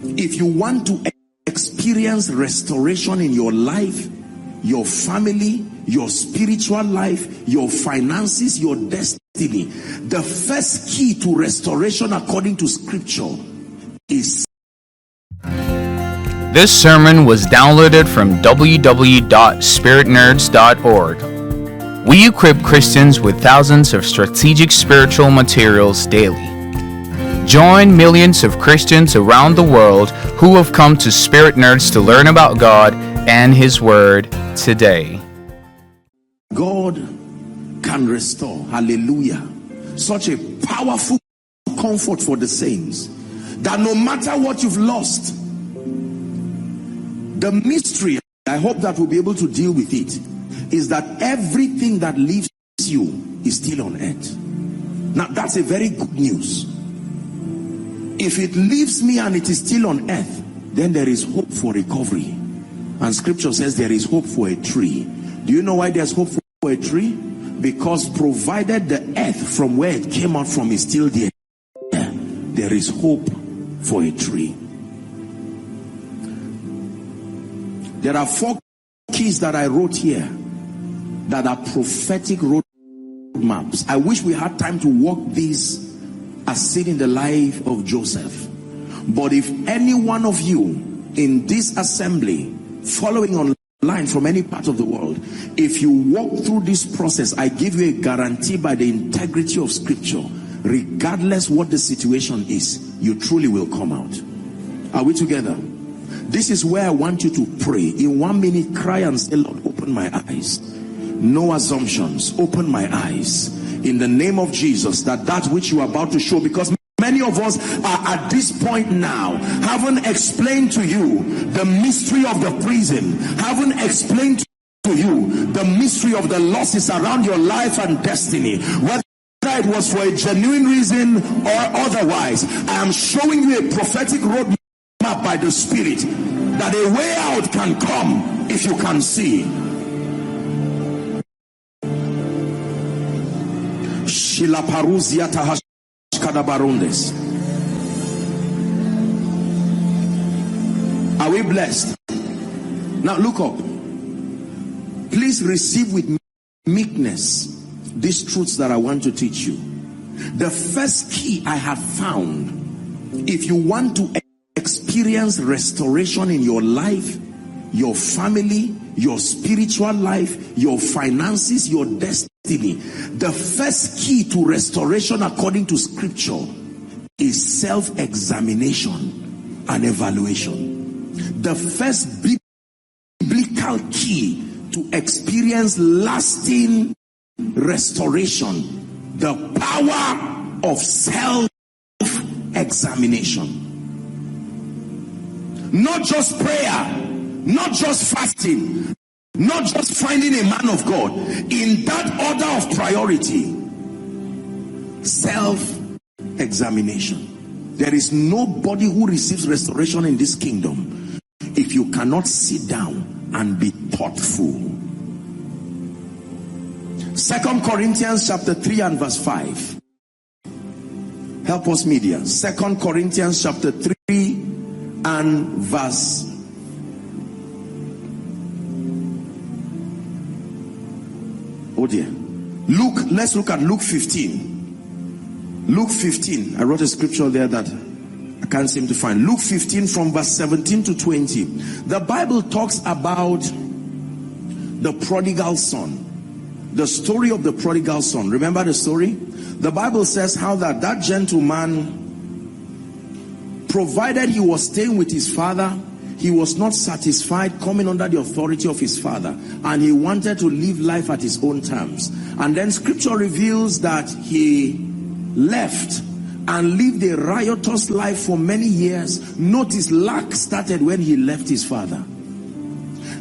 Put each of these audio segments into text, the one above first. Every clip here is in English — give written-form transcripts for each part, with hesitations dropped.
If you want to experience restoration in your life, your family, your spiritual life, your finances, your destiny, the first key to restoration according to scripture is... This sermon was downloaded from www.spiritnerds.org. We equip Christians with thousands of strategic spiritual materials daily. Join millions of Christians around the world who have come to Spirit Nerds to learn about God and His Word today. God can restore. Hallelujah. Such a powerful comfort for the saints that no matter what you've lost, the mystery, I hope that we'll be able to deal with it, is that everything that leaves you is still on earth. Now that's a very good news. If it leaves me and it is still on earth, then there is hope for recovery. And scripture says there is hope for a tree. Do you know why there's hope for a tree? Because provided the earth from where it came out from is still there, there is hope for a tree. There are 4 keys that I wrote here that are prophetic road maps. I wish we had time to walk these as seen in the life of Joseph. But if any one of you in this assembly, following online from any part of the world, if you walk through this process, I give you a guarantee by the integrity of scripture, regardless what the situation is, you truly will come out. Are we together? This is where I want you to pray. In 1 minute, cry and say, Lord, open my eyes. No assumptions. Open my eyes. In the name of Jesus, that which you are about to show, because many of us are at this point now, haven't explained to you the mystery of the prison, haven't explained to you the mystery of the losses around your life and destiny, whether it was for a genuine reason or otherwise. I am showing you a prophetic roadmap by the Spirit, that a way out can come if you can see. Are we blessed? Now look up. Please receive with meekness these truths that I want to teach you. The first key I have found, if you want to experience restoration in your life, your family, your spiritual life, your finances, your destiny, the first key to restoration according to scripture is self-examination and evaluation. The first biblical key to experience lasting restoration, the power of self-examination. Not just prayer, not just fasting, not just finding a man of God. In that order of priority, self-examination. There is nobody who receives restoration in this kingdom if you cannot sit down and be thoughtful. 2 Corinthians chapter 3 and verse 5. Help us, media. 2 Corinthians chapter 3 and verse 5. Oh dear. Let's look at Luke 15. Luke 15. I wrote a scripture there that I can't seem to find. Luke 15 from verse 17 to 20. The Bible talks about the prodigal son. The story of the prodigal son. Remember the story? The Bible says how that gentleman, provided he was staying with his father, he was not satisfied coming under the authority of his father, and he wanted to live life at his own terms. And then scripture reveals that he left and lived a riotous life for many years. Notice lack started when he left his father.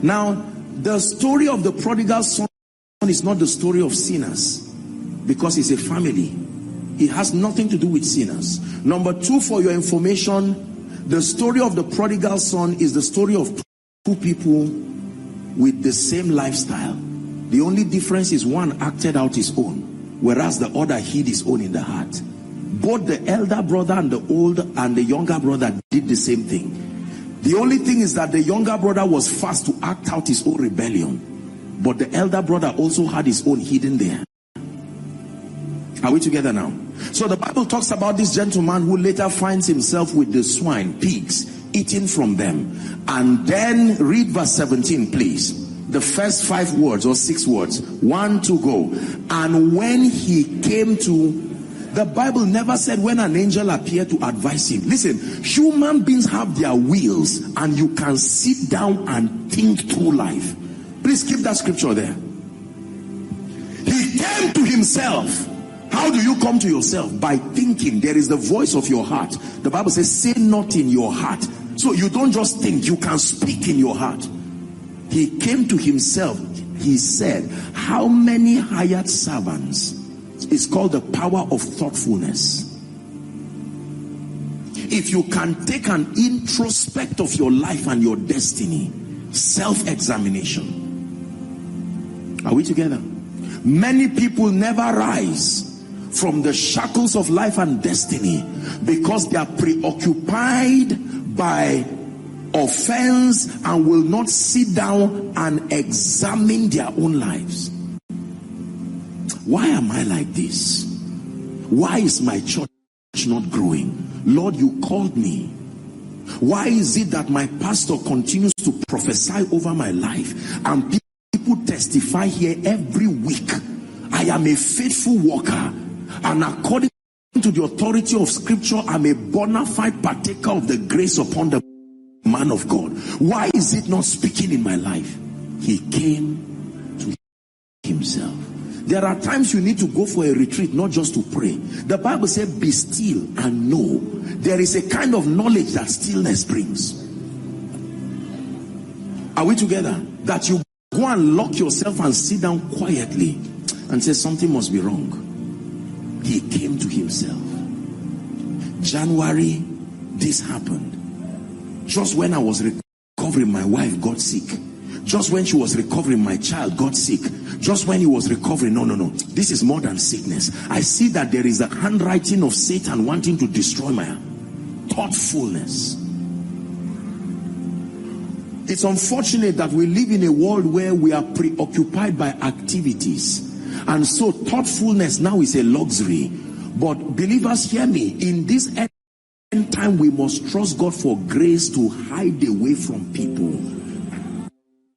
Now, the story of the prodigal son is not the story of sinners, because it's a family. It has nothing to do with sinners. Number 2, for your information, the story of the prodigal son is the story of 2 people with the same lifestyle. The only difference is one acted out his own, whereas the other hid his own in the heart. Both the elder brother and the younger brother did the same thing. The only thing is that the younger brother was fast to act out his own rebellion, but the elder brother also had his own hidden there. Are we together now? So the Bible talks about this gentleman who later finds himself with the swine, pigs, eating from them. And then read verse 17, please. The first 5 words or 6 words. 1, 2, go. And when he came to, the Bible never said when an angel appeared to advise him. Listen, human beings have their wills, and you can sit down and think through life. Please keep that scripture there. He came to himself. How do you come to yourself? By thinking. There is the voice of your heart. The Bible says, say not in your heart. So you don't just think, you can speak in your heart. He came to himself. He said, how many hired servants? It's called the power of thoughtfulness. If you can take an introspect of your life and your destiny, self-examination. Are we together? Many people never rise from the shackles of life and destiny because they are preoccupied by offense and will not sit down and examine their own lives. Why am I like this? Why is my church not growing? Lord, you called me. Why is it that my pastor continues to prophesy over my life and people testify here every week? I am a faithful worker, and according to the authority of scripture, I'm a bona fide partaker of the grace upon the man of God. Why is it not speaking in my life? He came to himself. There are times you need to go for a retreat, not just to pray. The Bible says, be still and know. There is a kind of knowledge that stillness brings. Are we together? That you go and lock yourself and sit down quietly and say, something must be wrong. He came to himself. January, this happened. Just when I was recovering, my wife got sick. Just when she was recovering, my child got sick. Just when he was recovering, no. This is more than sickness. I see that there is a handwriting of Satan wanting to destroy my thoughtfulness. It's unfortunate that we live in a world where we are preoccupied by activities. And so thoughtfulness now is a luxury. But believers, hear me. In this end time, we must trust God for grace to hide away from people.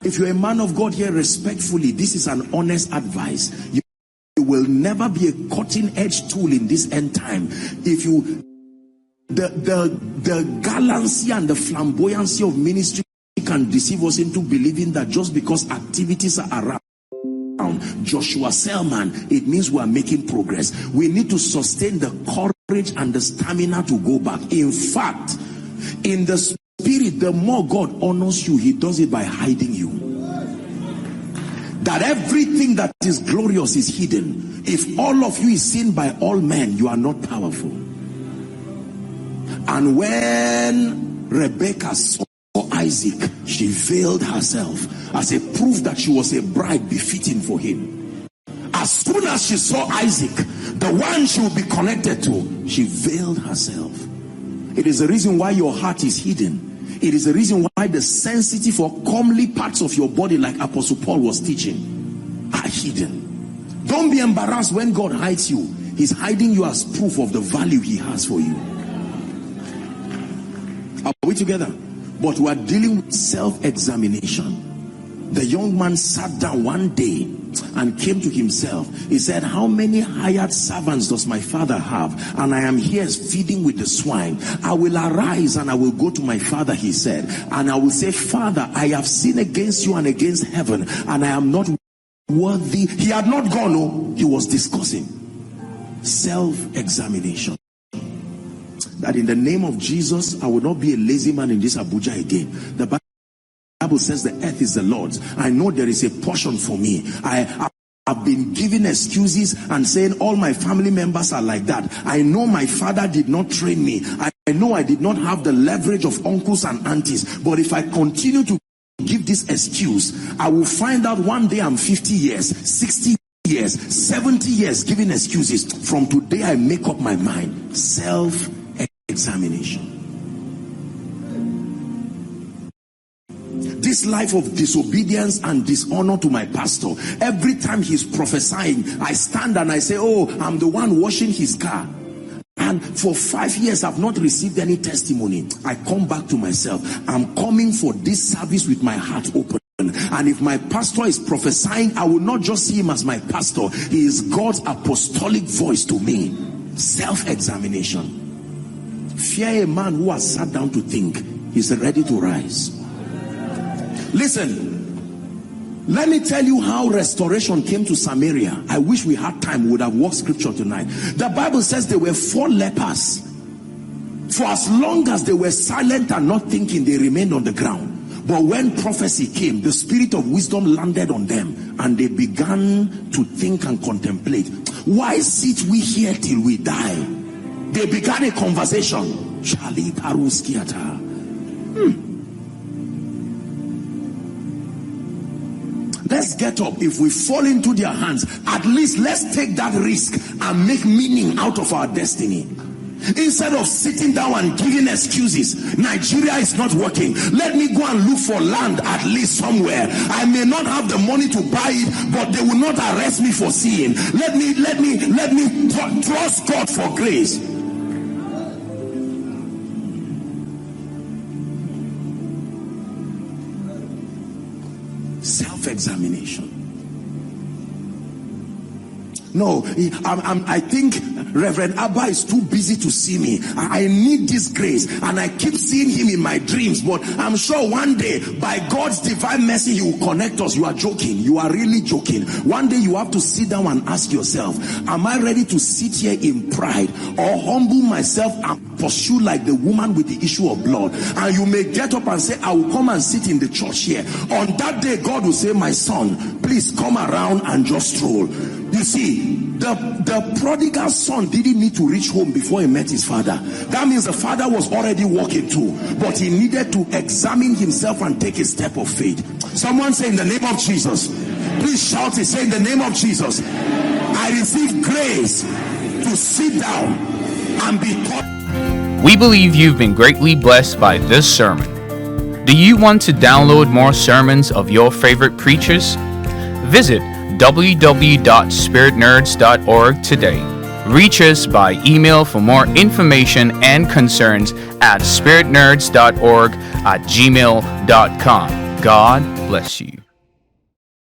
If you're a man of God here, respectfully, this is an honest advice. You will never be a cutting-edge tool in this end time. If you, the gallancy and the flamboyancy of ministry can deceive us into believing that just because activities are around Joshua Selman, it means we are making progress. We need to sustain the courage and the stamina to go back. In fact, in the spirit, the more God honors you, he does it by hiding you. That everything that is glorious is hidden. If all of you is seen by all men, you are not powerful. And when Rebecca saw Isaac, she veiled herself as a proof that she was a bride befitting for him. As soon as she saw Isaac, the one she would be connected to, she veiled herself. It is the reason why your heart is hidden. It is the reason why the sensitive or comely parts of your body, like Apostle Paul was teaching, are hidden. Don't be embarrassed when God hides you. He's hiding you as proof of the value he has for you. Are we together? But we are dealing with self-examination. The young man sat down one day and came to himself. He said, how many hired servants does my father have? And I am here feeding with the swine. I will arise and I will go to my father, he said. And I will say, Father, I have sinned against you and against heaven, and I am not worthy. He had not gone, no, he was discussing self-examination. That in the name of Jesus, I will not be a lazy man in this Abuja again. The Bible says the earth is the Lord's. I know there is a portion for me. I've been giving excuses and saying all my family members are like that. I know my father did not train me. I know I did not have the leverage of uncles and aunties. But if I continue to give this excuse, I will find out one day I'm 50 years, 60 years, 70 years giving excuses. From today, I make up my mind. Self-examination. This life of disobedience and dishonor to my pastor, every time he's prophesying, I stand and I say, oh, I'm the one washing his car. And for 5 years, I've not received any testimony. I come back to myself. I'm coming for this service with my heart open. And if my pastor is prophesying, I will not just see him as my pastor. He is God's apostolic voice to me. Self-examination. Fear a man who has sat down to think. He's ready to rise. Listen, let me tell you how restoration came to Samaria. I wish we had time, we would have walked scripture tonight. The Bible says there were 4 lepers. For as long as they were silent and not thinking, they remained on the ground. But when prophecy came, the spirit of wisdom landed on them and they began to think and contemplate. Why sit we here till we die? They began a conversation. Charlie Paruskiata. Let's get up. If we fall into their hands, at least let's take that risk and make meaning out of our destiny. Instead of sitting down and giving excuses, Nigeria is not working, let me go and look for land at least somewhere. I may not have the money to buy it, but they will not arrest me for seeing. Let me trust God for grace. Self-examination. No, I think Reverend Abba is too busy to see me. I need this grace, and I keep seeing him in my dreams, but I'm sure one day, by God's divine mercy, he will connect us. You are joking. You are really joking. One day you have to sit down and ask yourself, am I ready to sit here in pride, or humble myself and pursue like the woman with the issue of blood? And you may get up and say, I will come and sit in the church here. On that day, God will say, my son, please come around and just stroll. You see, the prodigal son didn't need to reach home before he met his father. That means the father was already walking too, but he needed to examine himself and take a step of faith. Someone say, in the name of Jesus. Please shout it. Say, in the name of Jesus, I receive grace to sit down and be taught. We believe you've been greatly blessed by this sermon. Do you want to download more sermons of your favorite preachers? Visit www.spiritnerds.org today. Reach us by email for more information and concerns at spiritnerds.org@gmail.com. God bless you.